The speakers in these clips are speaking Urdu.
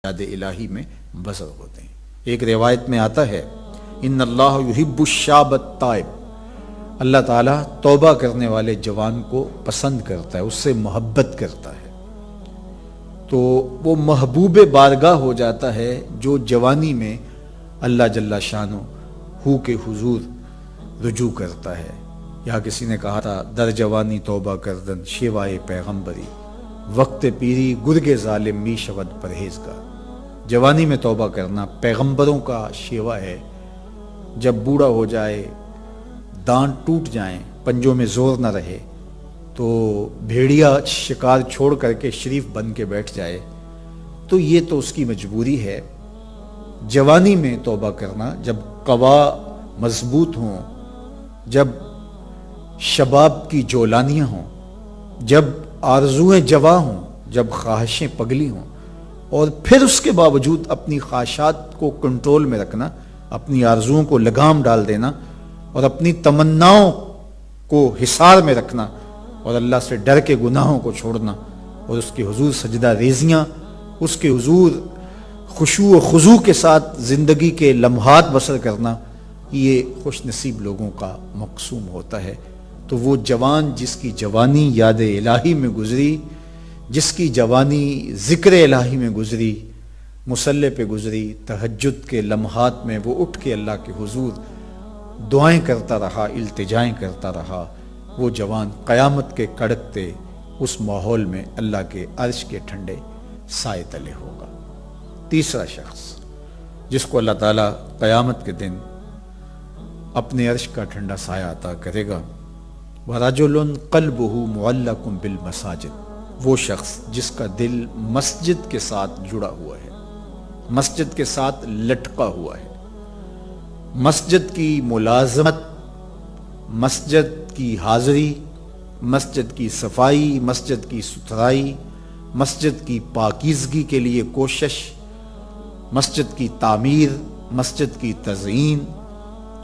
یاد الہی میں بسر ہوتے ہیں۔ ایک روایت میں آتا ہے ان اللہ یحب الشاب التائب، اللہ تعالیٰ توبہ کرنے والے جوان کو پسند کرتا ہے، اس سے محبت کرتا ہے۔ تو وہ محبوب بارگاہ ہو جاتا ہے جو جوانی میں اللہ جل شانہ ہو کے حضور رجوع کرتا ہے۔ یا کسی نے کہا تھا در جوانی توبہ کردن شیوائے پیغمبری، وقت پیری گرگ ظالم می شود پرہیزگار۔ جوانی میں توبہ کرنا پیغمبروں کا شیوا ہے۔ جب بوڑھا ہو جائے، دانت ٹوٹ جائیں، پنجوں میں زور نہ رہے، تو بھیڑیا شکار چھوڑ کر کے شریف بن کے بیٹھ جائے، تو یہ تو اس کی مجبوری ہے۔ جوانی میں توبہ کرنا جب قوا مضبوط ہوں، جب شباب کی جولانیاں ہوں، جب آرزویں جواں ہوں، جب خواہشیں پگلی ہوں، اور پھر اس کے باوجود اپنی خواہشات کو کنٹرول میں رکھنا، اپنی آرزوؤں کو لگام ڈال دینا اور اپنی تمناؤں کو حصار میں رکھنا اور اللہ سے ڈر کے گناہوں کو چھوڑنا اور اس کے حضور سجدہ ریزیاں، اس کے حضور خشوع و خضوع کے ساتھ زندگی کے لمحات بسر کرنا، یہ خوش نصیب لوگوں کا مقسوم ہوتا ہے۔ تو وہ جوان جس کی جوانی یاد الہی میں گزری، جس کی جوانی ذکر الہی میں گزری، مصلی پہ گزری، تہجد کے لمحات میں وہ اٹھ کے اللہ کے حضور دعائیں کرتا رہا، التجائیں کرتا رہا، وہ جوان قیامت کے کڑکتے اس ماحول میں اللہ کے عرش کے ٹھنڈے سائے تلے ہوگا۔ تیسرا شخص جس کو اللہ تعالیٰ قیامت کے دن اپنے عرش کا ٹھنڈا سایہ عطا کرے گا، وَرَجُلٌ قَلْبُهُ مُعَلَّقٌ بِالْمَسَاجِدِ، وہ شخص جس کا دل مسجد کے ساتھ جڑا ہوا ہے، مسجد کے ساتھ لٹکا ہوا ہے، مسجد کی ملازمت، مسجد کی حاضری، مسجد کی صفائی، مسجد کی ستھرائی، مسجد کی پاکیزگی کے لیے کوشش، مسجد کی تعمیر، مسجد کی تزئین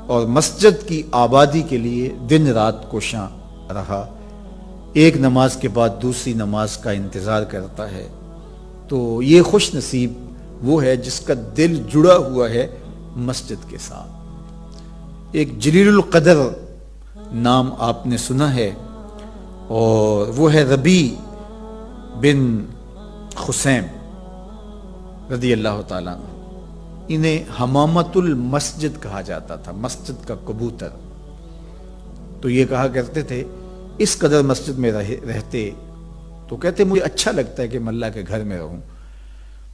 اور مسجد کی آبادی کے لیے دن رات کوشاں رہا، ایک نماز کے بعد دوسری نماز کا انتظار کرتا ہے، تو یہ خوش نصیب وہ ہے جس کا دل جڑا ہوا ہے مسجد کے ساتھ۔ ایک جلیل القدر نام آپ نے سنا ہے، اور وہ ہے ربی بن خثیم رضی اللہ تعالیٰ عنہ۔ انہیں حمامت المسجد کہا جاتا تھا، مسجد کا کبوتر۔ تو یہ کہا کرتے تھے اس قدر مسجد میں رہتے تو کہتے مجھے اچھا لگتا ہے کہ میں اللہ کے گھر میں رہوں۔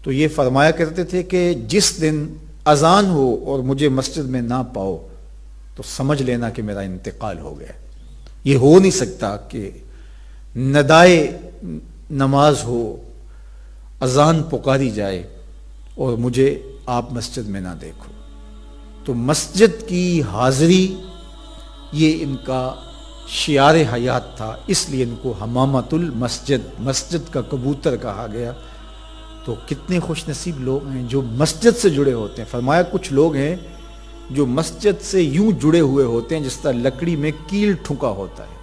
تو یہ فرمایا کرتے تھے کہ جس دن اذان ہو اور مجھے مسجد میں نہ پاؤ تو سمجھ لینا کہ میرا انتقال ہو گیا۔ یہ ہو نہیں سکتا کہ ندائے نماز ہو، اذان پکاری جائے اور مجھے آپ مسجد میں نہ دیکھو۔ تو مسجد کی حاضری یہ ان کا شعار حیات تھا، اس لیے ان کو حمامت المسجد، مسجد کا کبوتر کہا گیا۔ تو کتنے خوش نصیب لوگ ہیں جو مسجد سے جڑے ہوتے ہیں۔ فرمایا کچھ لوگ ہیں جو مسجد سے یوں جڑے ہوئے ہوتے ہیں جس طرح لکڑی میں کیل ٹھکا ہوتا ہے،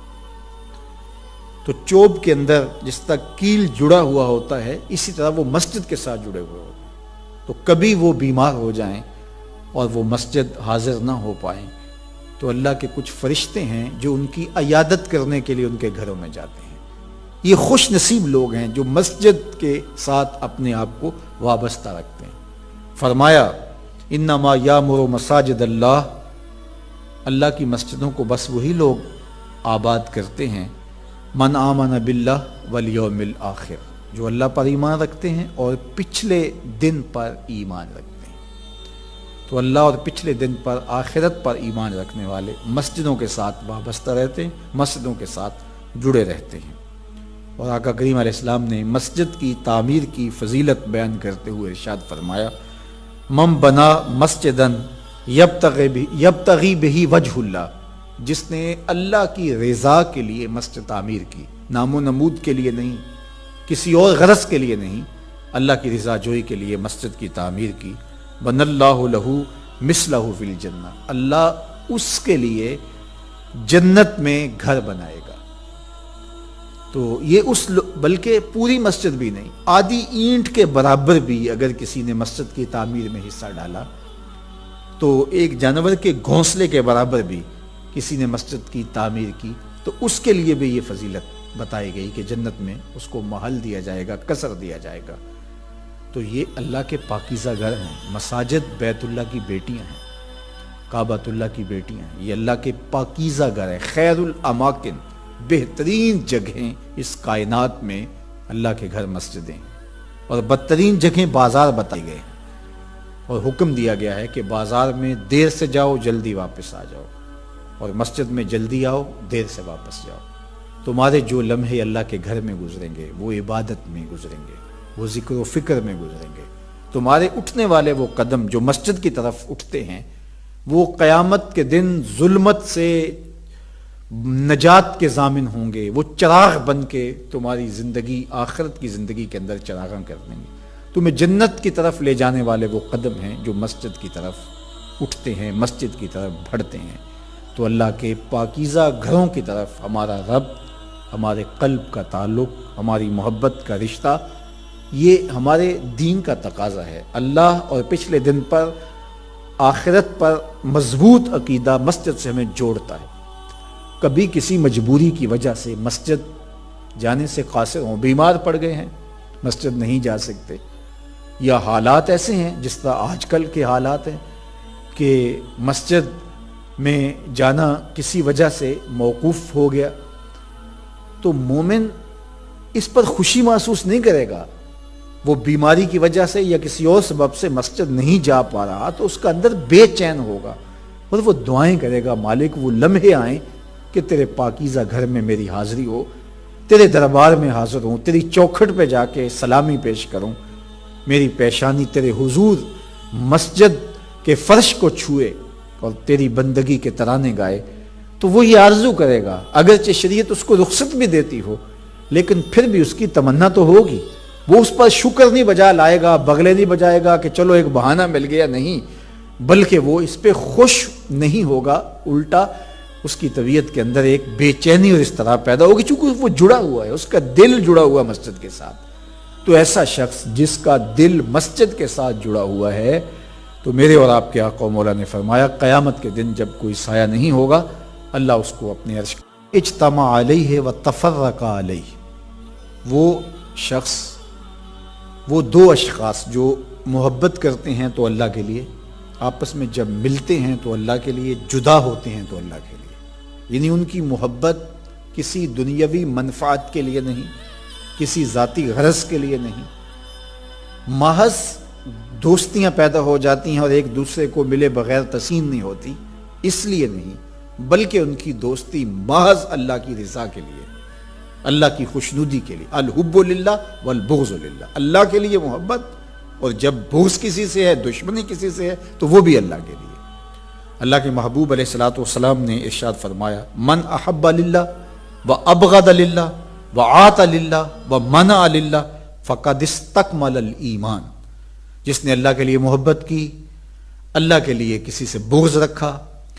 تو چوب کے اندر جس طرح کیل جڑا ہوا ہوتا ہے، اسی طرح وہ مسجد کے ساتھ جڑے ہوئے ہوتے ہیں۔ تو کبھی وہ بیمار ہو جائیں اور وہ مسجد حاضر نہ ہو پائیں تو اللہ کے کچھ فرشتے ہیں جو ان کی عیادت کرنے کے لیے ان کے گھروں میں جاتے ہیں۔ یہ خوش نصیب لوگ ہیں جو مسجد کے ساتھ اپنے آپ کو وابستہ رکھتے ہیں۔ فرمایا انما یامر مساجد اللہ، اللہ کی مسجدوں کو بس وہی لوگ آباد کرتے ہیں من آمن باللہ والیوم الآخر، جو اللہ پر ایمان رکھتے ہیں اور پچھلے دن پر ایمان رکھتے ہیں۔ تو اللہ اور پچھلے دن پر، آخرت پر ایمان رکھنے والے مسجدوں کے ساتھ وابستہ رہتے ہیں، مسجدوں کے ساتھ جڑے رہتے ہیں۔ اور آقا کریم علیہ السلام نے مسجد کی تعمیر کی فضیلت بیان کرتے ہوئے ارشاد فرمایا من بنا مسجدن یبتغی بہ وجہ اللہ، جس نے اللہ کی رضا کے لیے مسجد تعمیر کی، نام و نمود کے لیے نہیں، کسی اور غرض کے لیے نہیں، اللہ کی رضا جوئی کے لیے مسجد کی تعمیر کی، بن اللہ لہ مثلہ فی الجنہ، اللہ اس کے لیے جنت میں گھر بنائے گا۔ تو یہ بلکہ پوری مسجد بھی نہیں، آدھی اینٹ کے برابر بھی اگر کسی نے مسجد کی تعمیر میں حصہ ڈالا تو ایک جانور کے گھونسلے کے برابر بھی کسی نے مسجد کی تعمیر کی تو اس کے لیے بھی یہ فضیلت بتائی گئی کہ جنت میں اس کو محل دیا جائے گا، قصر دیا جائے گا۔ تو یہ اللہ کے پاکیزہ گھر ہیں، مساجد بیت اللہ کی بیٹیاں ہیں، کعبۃ اللہ کی بیٹیاں ہیں، یہ اللہ کے پاکیزہ گھر ہے، خیر الاماکن، بہترین جگہیں اس کائنات میں اللہ کے گھر مسجدیں، اور بدترین جگہیں بازار بتائی گئے ہیں، اور حکم دیا گیا ہے کہ بازار میں دیر سے جاؤ جلدی واپس آ جاؤ، اور مسجد میں جلدی آؤ دیر سے واپس جاؤ۔ تمہارے جو لمحے اللہ کے گھر میں گزریں گے وہ عبادت میں گزریں گے، وہ ذکر و فکر میں گزریں گے۔ تمہارے اٹھنے والے وہ قدم جو مسجد کی طرف اٹھتے ہیں وہ قیامت کے دن ظلمت سے نجات کے ضامن ہوں گے، وہ چراغ بن کے تمہاری زندگی آخرت کی زندگی کے اندر چراغاں کر دیں گے۔ تمہیں جنت کی طرف لے جانے والے وہ قدم ہیں جو مسجد کی طرف اٹھتے ہیں، مسجد کی طرف بڑھتے ہیں۔ تو اللہ کے پاکیزہ گھروں کی طرف ہمارا رب، ہمارے قلب کا تعلق، ہماری محبت کا رشتہ، یہ ہمارے دین کا تقاضا ہے۔ اللہ اور پچھلے دن پر، آخرت پر مضبوط عقیدہ مسجد سے ہمیں جوڑتا ہے۔ کبھی کسی مجبوری کی وجہ سے مسجد جانے سے قاصر ہوں، بیمار پڑ گئے ہیں، مسجد نہیں جا سکتے، یا حالات ایسے ہیں جس طرح آج کل کے حالات ہیں کہ مسجد میں جانا کسی وجہ سے موقوف ہو گیا، تو مومن اس پر خوشی محسوس نہیں کرے گا۔ وہ بیماری کی وجہ سے یا کسی اور سبب سے مسجد نہیں جا پا رہا تو اس کا اندر بے چین ہوگا، اور وہ دعائیں کرے گا، مالک وہ لمحے آئیں کہ تیرے پاکیزہ گھر میں میری حاضری ہو، تیرے دربار میں حاضر ہوں، تیری چوکھٹ پہ جا کے سلامی پیش کروں، میری پیشانی تیرے حضور مسجد کے فرش کو چھوئے اور تیری بندگی کے ترانے گائے۔ تو وہ یہ آرزو کرے گا، اگرچہ شریعت اس کو رخصت بھی دیتی ہو لیکن پھر بھی اس کی تمنا تو ہوگی۔ وہ اس پر شکر نہیں بجا لائے گا، بغلے نہیں بجائے گا کہ چلو ایک بہانہ مل گیا، نہیں، بلکہ وہ اس پہ خوش نہیں ہوگا، الٹا اس کی طبیعت کے اندر ایک بے چینی اور اضطراب پیدا ہوگی، چونکہ وہ جڑا ہوا ہے، اس کا دل جڑا ہوا مسجد کے ساتھ۔ تو ایسا شخص جس کا دل مسجد کے ساتھ جڑا ہوا ہے، تو میرے اور آپ کے آقا و مولا نے فرمایا قیامت کے دن جب کوئی سایہ نہیں ہوگا، اللہ اس کو اپنے عرش اجتمع علیہ و تفرق علیہ۔ وہ شخص، وہ دو اشخاص جو محبت کرتے ہیں تو اللہ کے لیے، آپس میں جب ملتے ہیں تو اللہ کے لیے، جدا ہوتے ہیں تو اللہ کے لیے، یعنی ان کی محبت کسی دنیاوی منفعت کے لیے نہیں، کسی ذاتی غرض کے لیے نہیں، محض دوستیاں پیدا ہو جاتی ہیں اور ایک دوسرے کو ملے بغیر تسین نہیں ہوتی، اس لیے نہیں، بلکہ ان کی دوستی محض اللہ کی رضا کے لیے، اللہ کی خوشنودی کے لیے۔ الحب للہ والبغض للہ، اللہ کے لیے محبت، اور جب بغض کسی سے ہے، دشمنی کسی سے ہے تو وہ بھی اللہ کے لیے۔ اللہ کے محبوب علیہ الصلوۃ والسلام نے ارشاد فرمایا من احب للہ وابغض للہ وعاط للہ ومنع للہ فقد استکمل الایمان۔ جس نے اللہ کے لیے محبت کی، اللہ کے لیے کسی سے بغض رکھا،